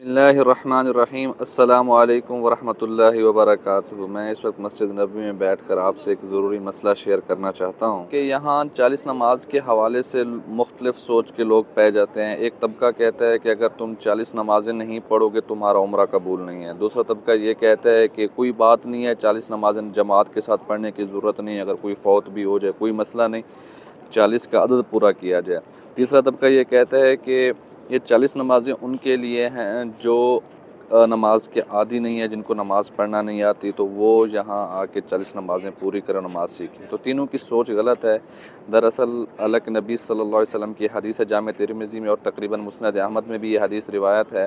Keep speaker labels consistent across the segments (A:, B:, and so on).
A: बिस्मिल्लाहिर्रहमानिर्रहीम अस्सलामु अलैकुम वरहमतुल्लाहि वबरकातुहू। मैं इस वक्त मस्जिद नबवी में बैठकर आपसे एक ज़रूरी मसला शेयर करना चाहता हूँ कि यहाँ 40 नमाज के हवाले से मुख्तलिफ सोच के लोग पाए जाते हैं। एक तबका कहता है कि अगर तुम 40 नमाज़ें नहीं पढ़ोगे तुम्हारा उम्रा कबूल नहीं है। दूसरा तबका ये कहता है कि कोई बात नहीं है, 40 नमाज़ें जमात के साथ पढ़ने की ज़रूरत नहीं है, अगर कोई फ़ौत भी हो जाए कोई मसला नहीं, 40 का अदद पूरा किया जाए। तीसरा तबका ये कहता है कि ये 40 नमाज़ें उनके लिए हैं जो नमाज के आदी नहीं है, जिनको नमाज़ पढ़ना नहीं आती, तो वो यहाँ आके 40 नमाज़ें पूरी करें, नमाज सीखें। तो तीनों की सोच गलत है। दरअसल अल्लाह के नबी सल्लल्लाहु अलैहि वसल्लम की हदीस है जामे तिरमिज़ी में और तकरीबन मुस्नद अहमद में भी ये हदीस रिवायत है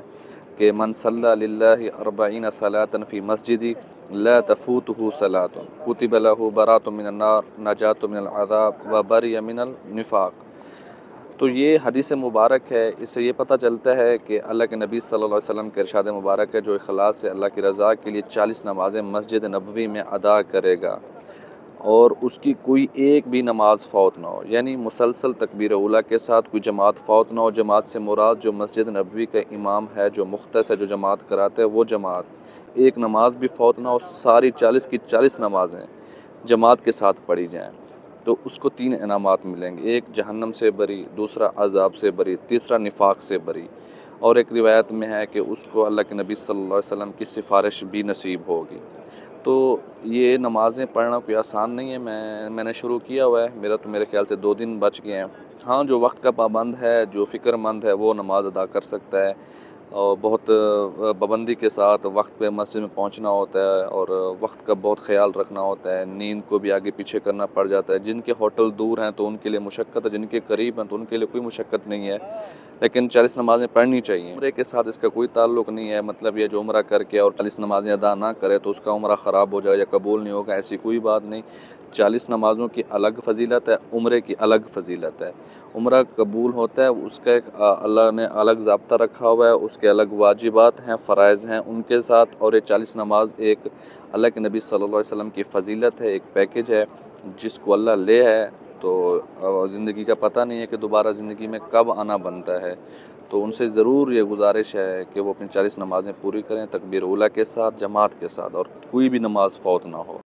A: कि मन सल्ला लिल्लाहि अर्बईन सलातन फ़ी मस्जिदी ला तफूतुहु सलातुन कुतिब लहु बरातुम मिनन नार नजातुम मिनल अज़ाब व बरिअ मिनल निफाक। तो ये हदीस मुबारक है, इससे ये पता चलता है कि अल्लाह के नबी सल्लल्लाहु अलैहि वसल्लम के इरशाद मुबारक है, जो इखलास से अल्लाह की रज़ा के लिए 40 नमाज़ें मस्जिद नबवी में अदा करेगा और उसकी कोई एक भी नमाज फ़ौत ना हो, यानी मुसलसल तकबीर उला के साथ कोई जमात फ़ौत ना हो। जमात से मुराद जो मस्जिद नबवी का इमाम है, जो मुख्तस है, जो जमात कराते हैं, वो जमात, एक नमाज भी फ़ौत ना हो, सारी 40 की 40 नमाज़ें जमात के साथ पढ़ी जाएँ, तो उसको 3 इनामात मिलेंगे। एक जहन्नम से बरी, दूसरा अज़ाब से बरी, तीसरा निफाक से बरी। और एक रिवायत में है कि उसको अल्लाह के नबी सल्लल्लाहु अलैहि वसल्लम की सिफारिश भी नसीब होगी। तो ये नमाज़ें पढ़ना कोई आसान नहीं है। मैंने शुरू किया हुआ है, मेरा तो मेरे ख़्याल से 2 दिन बच गए हैं। हाँ, जो वक्त का पाबंद है, जो फ़िक्रमंद है, वो नमाज अदा कर सकता है और बहुत पाबंदी के साथ वक्त पे मस्जिद में पहुंचना होता है और वक्त का बहुत ख्याल रखना होता है। नींद को भी आगे पीछे करना पड़ जाता है। जिनके होटल दूर हैं तो उनके लिए मुशक्क़त है, जिनके करीब हैं तो उनके लिए कोई मुशक्क़त नहीं है, लेकिन 40 नमाज़ें पढ़नी चाहिए। उम्रे के साथ इसका कोई ताल्लुक़ नहीं है, मतलब ये जो उम्रा करके और 40 नमाज़ें अदा ना करे तो उसका उम्रा ख़राब हो जाए या कबूल नहीं होगा, ऐसी कोई बात नहीं। 40 नमाज़ों की अलग फ़जीलत है, उम्रे की अलग फ़जीलत है। उम्रा कबूल होता है उसका एक अल्लाह ने अलग ज़ाब्ता रखा हुआ है, उसके अलग वाजिबात हैं, फ़राइज़ हैं उनके साथ, और ये 40 नमाज एक अल्लाह के नबी सल्लल्लाहु अलैहि वसल्लम की फ़जीलत है, एक पैकेज है जिसको अल्लाह ले है। तो ज़िंदगी का पता नहीं है कि दोबारा ज़िंदगी में कब आना बनता है, तो उनसे ज़रूर ये गुजारिश है कि वो अपनी 40 नमाज़ें पूरी करें तकबीर उला के साथ, जमात के साथ, और कोई भी नमाज फ़ौत ना हो।